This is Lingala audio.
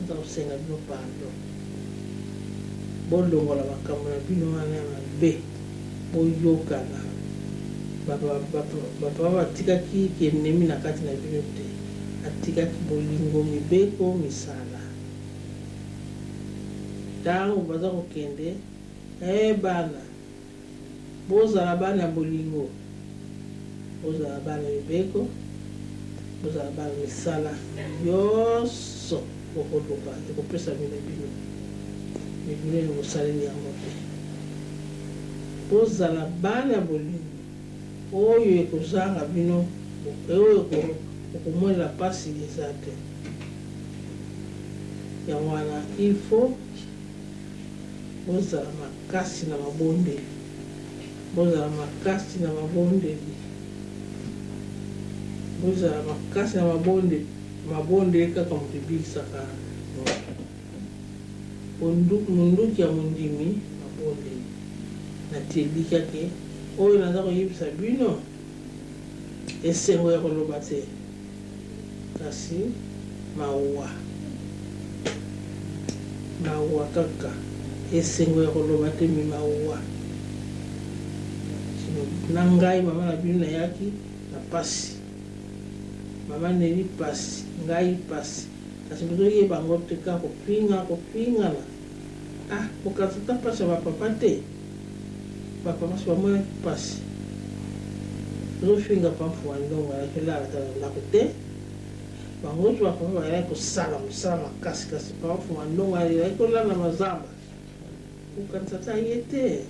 za usenga bino pardon bondo wala makambo na bino wana mabe boyokana bapa batikaki kenemi na kati na bino te atikaki bolingo mibeko misala ntango baza kokende bana bozala bana bolingo bozala bana mibeko bozala bana misala nyonso okoloba ekopesa bino bino bosaleli yango te bozala bana bolingo oyo ekozanga bino oyo okomonela pasi eza te yango wana il faut bozala makasi na mabondeli bozala makasi na mabondeli bozala makasi na mabondeli kaka moto ebikisaka munduki ya mondimi mabondeli natielikake oyo naza koyebisa bino esengo ya koloba te kasi mawa kaka esengo ya koloba te mi mawa na ngai mama na bino nayaki na pasi mama neli pasi ngai pasi kasi bozoyeba bango te ka kopingana kokatata pasi ya bapapa te bapapa so bamona pasi ozofinga pamfu wa ndongo alaki olalaka na ndako te bango so bapapa bayaki kosala mosala makasi kasi pamfu wa ndongo alaki kolala mazamba kokatata ye te